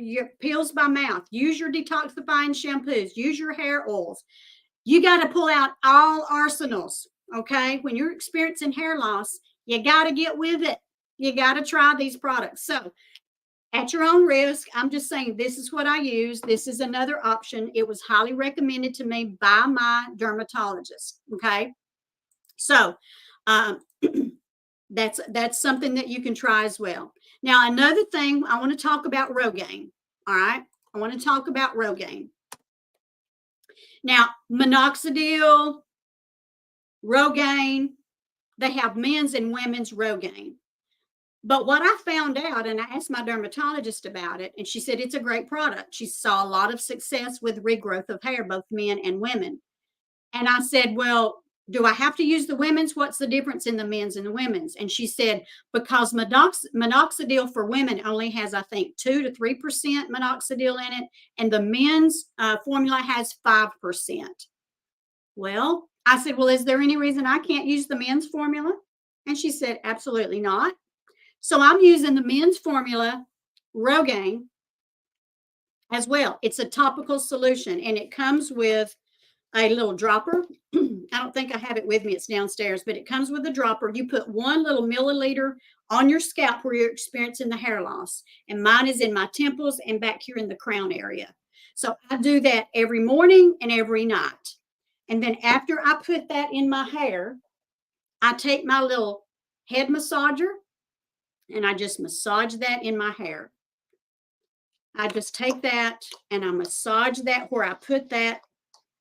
pills by mouth. Use your detoxifying shampoos. Use your hair oils. You got to pull out all arsenals. Okay, when you're experiencing hair loss, you got to get with it. You got to try these products. So at your own risk, I'm just saying this is what I use. This is another option. It was highly recommended to me by my dermatologist. Okay, so that's something that you can try as well. Now, another thing, I want to talk about Rogaine. All right, I want to talk about Rogaine. Now, minoxidil, Rogaine, they have men's and women's Rogaine. But what I found out, and I asked my dermatologist about it, and she said it's a great product. She saw a lot of success with regrowth of hair, both men and women. And I said, well, do I have to use the women's? What's the difference in the men's and the women's? And she said, because minoxidil for women only has, I think, 2 to 3% minoxidil in it, and the men's formula has 5%. Well, I said, well, is there any reason I can't use the men's formula? And she said, absolutely not. So I'm using the men's formula, Rogaine, as well. It's a topical solution, and it comes with a little dropper. I don't think I have it with me. It's downstairs, but it comes with a dropper. You put 1 little milliliter on your scalp where you're experiencing the hair loss. And mine is in my temples and back here in the crown area. So I do that every morning and every night. And then after I put that in my hair, I take my little head massager and I just massage that in my hair. I just take that and I massage that where I put that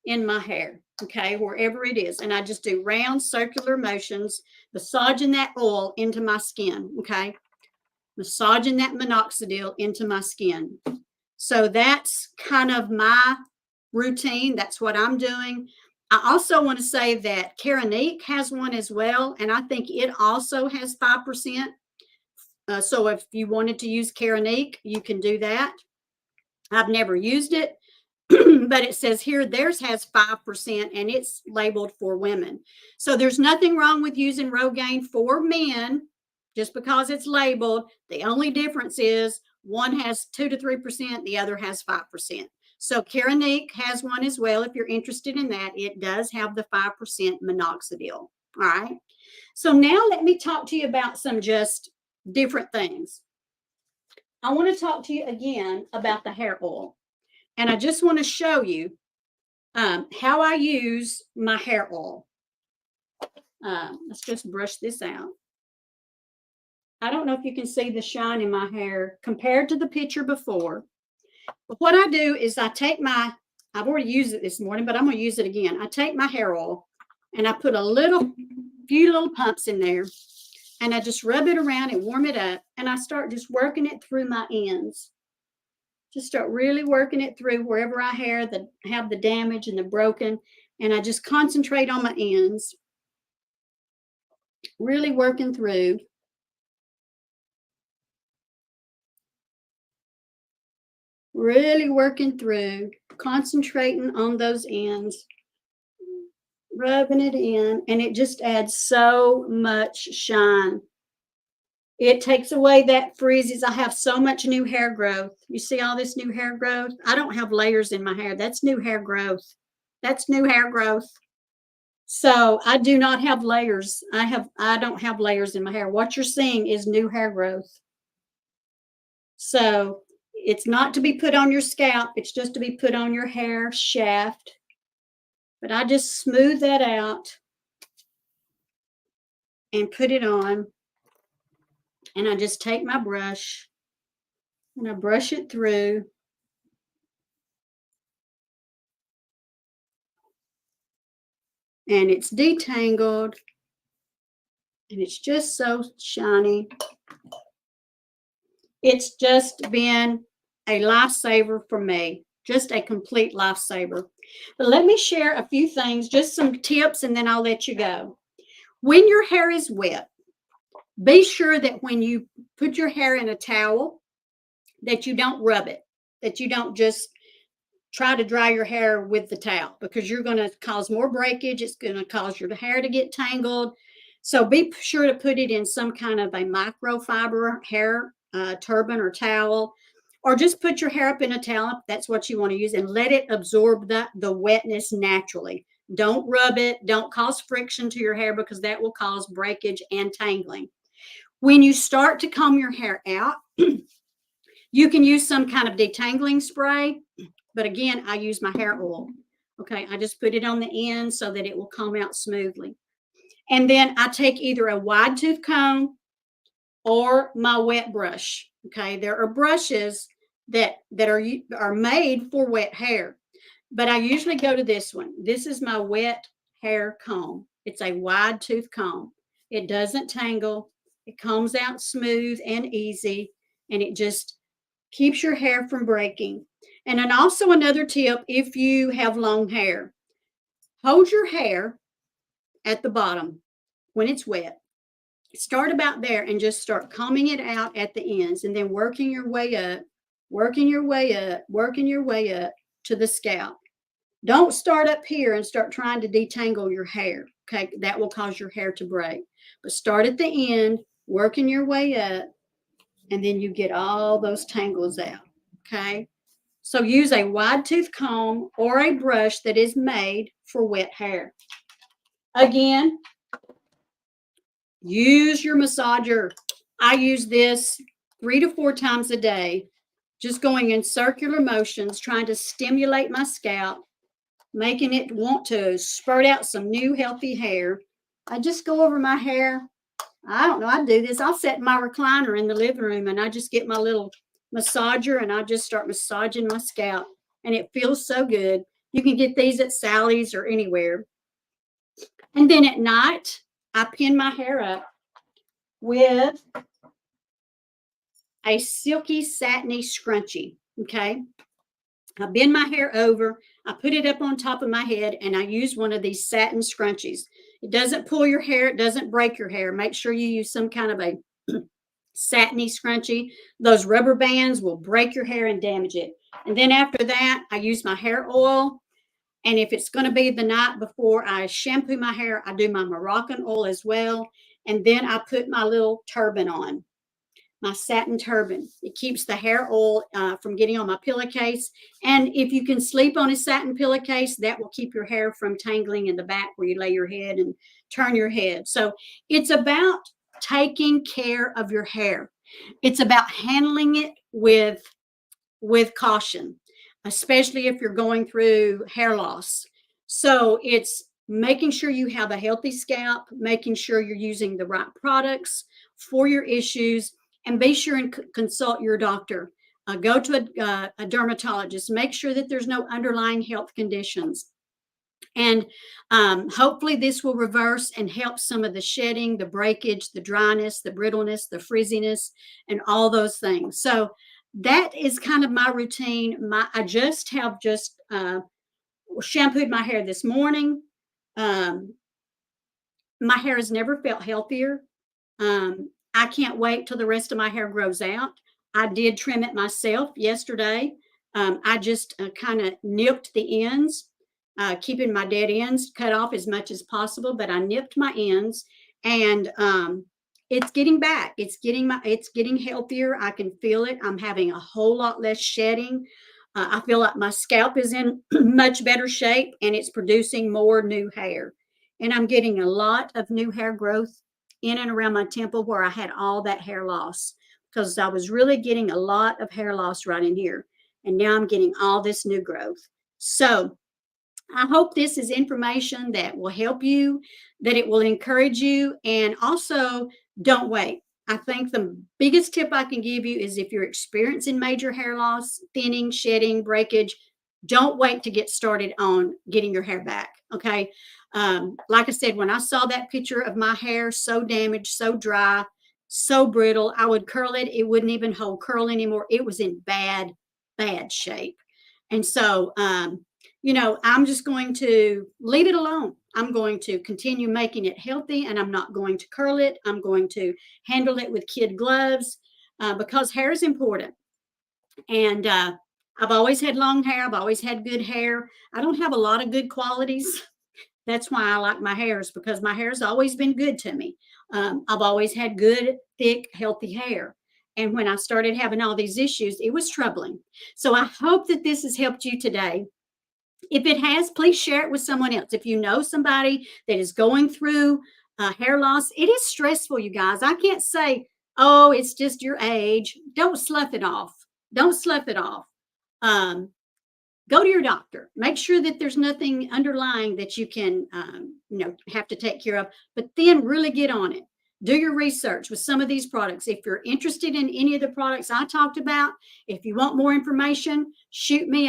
in my hair, okay, wherever it is. And I just do round circular motions, massaging that oil into my skin, okay, massaging that minoxidil into my skin. So that's kind of my routine. That's what I'm doing. I also want to say that Keranique has one as well, and I think it also has 5%. So if you wanted to use Keranique, you can do that. I've never used it, but it says here theirs has 5% and it's labeled for women. So there's nothing wrong with using Rogaine for men just because it's labeled. The only difference is one has 2 to 3%, the other has 5%. So Keranique has one as well. If you're interested in that, it does have the 5% minoxidil. All right. So now let me talk to you about some just different things. I want to talk to you again about the hair oil. And I just want to show you how I use my hair oil. Let's just brush this out. I don't know if you can see the shine in my hair compared to the picture before. But what I do is I take I've already used it this morning, but I'm going to use it again. I take my hair oil and I put few little pumps in there. And I just rub it around and warm it up. And I start just working it through my ends. Just start really working it through wherever I have the damage and the broken. And I just concentrate on my ends. Really working through. Really working through. Concentrating on those ends. Rubbing it in. And it just adds so much shine. It takes away that freezes. I have so much new hair growth. You see all this new hair growth? I don't have layers in my hair. That's new hair growth. That's new hair growth. So I do not have layers. I don't have layers in my hair. What you're seeing is new hair growth. So it's not to be put on your scalp. It's just to be put on your hair shaft. But I just smooth that out and put it on. And I just take my brush and I brush it through. And it's detangled. And it's just so shiny. It's just been a lifesaver for me. Just a complete lifesaver. But let me share a few things, just some tips, and then I'll let you go. When your hair is wet, be sure that when you put your hair in a towel, that you don't rub it, that you don't just try to dry your hair with the towel, because you're going to cause more breakage. It's going to cause your hair to get tangled. So be sure to put it in some kind of a microfiber hair turban or towel, or just put your hair up in a towel if that's what you want to use, and let it absorb the wetness naturally. Don't rub it. Don't cause friction to your hair, because that will cause breakage and tangling. When you start to comb your hair out, you can use some kind of detangling spray. But again, I use my hair oil. Okay, I just put it on the end so that it will comb out smoothly. And then I take either a wide tooth comb or my wet brush. Okay, there are brushes that are made for wet hair, but I usually go to this one. This is my wet hair comb. It's a wide tooth comb. It doesn't tangle. It comes out smooth and easy, and it just keeps your hair from breaking. And then also another tip, if you have long hair, hold your hair at the bottom when it's wet. Start about there and just start combing it out at the ends, and then working your way up, working your way up, working your way up to the scalp. Don't start up here and start trying to detangle your hair. Okay, that will cause your hair to break. But start at the end, working your way up, and then you get all those tangles out. Okay, so use a wide tooth comb or a brush that is made for wet hair. Again, use your massager. I use this 3 to 4 times a day, just going in circular motions, trying to stimulate my scalp, making it want to spurt out some new healthy hair. I just go over my hair. I don't know, I do this. I'll set my recliner in the living room and I just get my little massager and I just start massaging my scalp, and it feels so good. You can get these at Sally's or anywhere. And then at night, I pin my hair up with a silky satiny scrunchie. Okay, I bend my hair over, I put it up on top of my head, and I use one of these satin scrunchies. It doesn't pull your hair, it doesn't break your hair. Make sure you use some kind of a satiny scrunchie. Those rubber bands will break your hair and damage it. And then after that, I use my hair oil. And if it's going to be the night before I shampoo my hair, I do my Moroccan oil as well. And then I put my little turban on, my satin turban. It keeps the hair oil from getting on my pillowcase. And if you can sleep on a satin pillowcase, that will keep your hair from tangling in the back where you lay your head and turn your head. So it's about taking care of your hair. It's about handling it with caution, especially if you're going through hair loss. So it's making sure you have a healthy scalp, making sure you're using the right products for your issues, and be sure and consult your doctor. Go to a dermatologist. Make sure that there's no underlying health conditions. And hopefully this will reverse and help some of the shedding, the breakage, the dryness, the brittleness, the frizziness, and all those things. So that is kind of my routine. I just have shampooed my hair this morning. My hair has never felt healthier. I can't wait till the rest of my hair grows out. I did trim it myself yesterday. I just kind of nipped the ends, keeping my dead ends cut off as much as possible, but I nipped my ends, and it's getting back. It's getting healthier. I can feel it. I'm having a whole lot less shedding. I feel like my scalp is in much better shape, and it's producing more new hair. And I'm getting a lot of new hair growth in and around my temple where I had all that hair loss, because I was really getting a lot of hair loss right in here. And now I'm getting all this new growth. So I hope this is information that will help you, that it will encourage you, and also don't wait. I think the biggest tip I can give you is if you're experiencing major hair loss, thinning, shedding, breakage, don't wait to get started on getting your hair back. Okay. Like I said, when I saw that picture of my hair so damaged, so dry, so brittle, I would curl it. It wouldn't even hold curl anymore. It was in bad, bad shape. And so, I'm just going to leave it alone. I'm going to continue making it healthy, and I'm not going to curl it. I'm going to handle it with kid gloves because hair is important. And I've always had long hair. I've always had good hair. I don't have a lot of good qualities. That's why I like my hairs, because my hair's always been good to me. I've always had good, thick, healthy hair. And when I started having all these issues, it was troubling. So I hope that this has helped you today. If it has, please share it with someone else. If you know somebody that is going through hair loss, it is stressful, you guys. I can't say, oh, it's just your age. Don't slough it off. Don't slough it off. Um, Go to your doctor. Make sure that there's nothing underlying that you can, have to take care of, but then really get on it. Do your research with some of these products. If you're interested in any of the products I talked about, if you want more information, shoot me.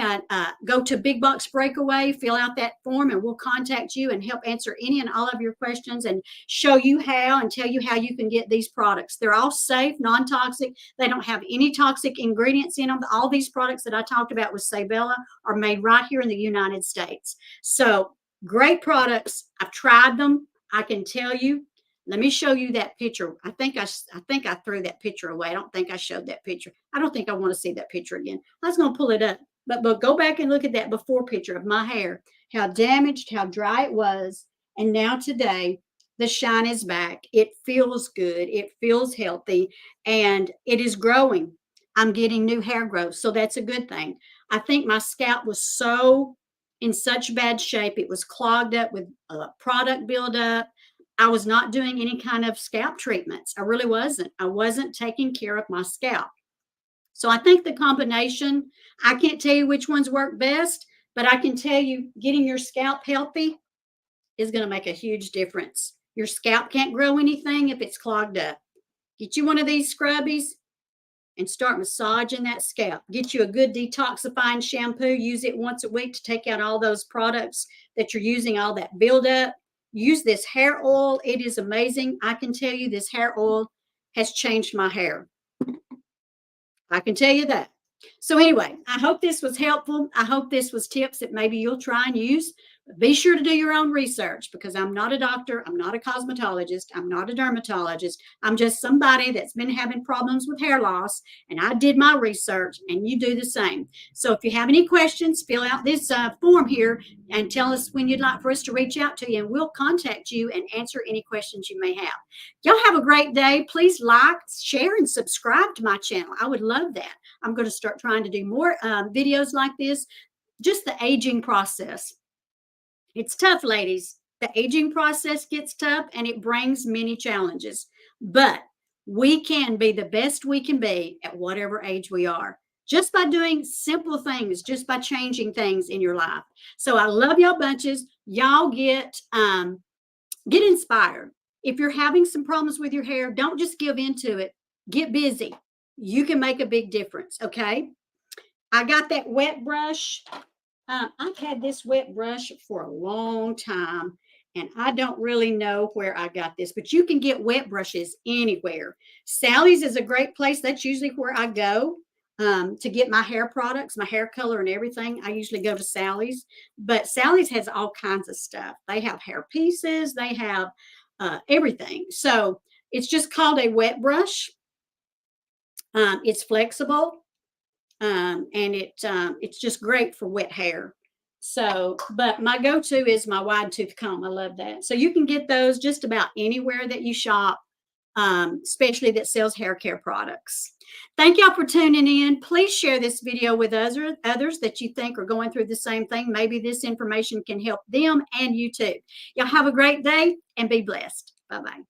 Go to Big Box Breakaway, fill out that form, and we'll contact you and help answer any and all of your questions and show you how and tell you how you can get these products. They're all safe, non-toxic. They don't have any toxic ingredients in them. All these products that I talked about with Sabella are made right here in the United States. So great products. I've tried them. I can tell you. Let me show you that picture. I think I threw that picture away. I don't think I showed that picture. I don't think I want to see that picture again. I was going to pull it up, but go back and look at that before picture of my hair, how damaged, how dry it was. And now today, the shine is back. It feels good. It feels healthy, and it is growing. I'm getting new hair growth. So that's a good thing. I think my scalp was so in such bad shape. It was clogged up with product buildup. I was not doing any kind of scalp treatments. I really wasn't. I wasn't taking care of my scalp. So I think the combination, I can't tell you which ones work best, but I can tell you getting your scalp healthy is going to make a huge difference. Your scalp can't grow anything if it's clogged up. Get you one of these scrubbies and start massaging that scalp. Get you a good detoxifying shampoo. Use it once a week to take out all those products that you're using, all that buildup. Use this hair oil. It is amazing. I can tell you this hair oil has changed my hair. I can tell you that. So anyway, I hope this was helpful. I hope this was tips that maybe you'll try and use. But be sure to do your own research, because I'm not a doctor. I'm not a cosmetologist. I'm not a dermatologist. I'm just somebody that's been having problems with hair loss, and I did my research, and you do the same. So if you have any questions, fill out this form here and tell us when you'd like for us to reach out to you, and we'll contact you and answer any questions you may have. Y'all have a great day. Please like, share, and subscribe to my channel. I would love that. I'm going to start trying to do more videos like this. Just the aging process. It's tough, ladies. The aging process gets tough, and it brings many challenges. But we can be the best we can be at whatever age we are, just by doing simple things, just by changing things in your life. So I love y'all bunches. Y'all get inspired. If you're having some problems with your hair, don't just give into it. Get busy. You can make a big difference. Okay. I got that wet brush. I've had this wet brush for a long time, and I don't really know where I got this, but you can get wet brushes anywhere. Sally's is a great place. That's usually where I go to get my hair products, my hair color, and everything. I usually go to Sally's, but Sally's has all kinds of stuff. They have hair pieces, they have everything. So it's just called a wet brush. It's flexible. And it's just great for wet hair. So, but my go-to is my wide tooth comb. I love that. So you can get those just about anywhere that you shop, especially that sells hair care products. Thank y'all for tuning in. Please share this video with others that you think are going through the same thing. Maybe this information can help them and you too. Y'all have a great day and be blessed. Bye-bye.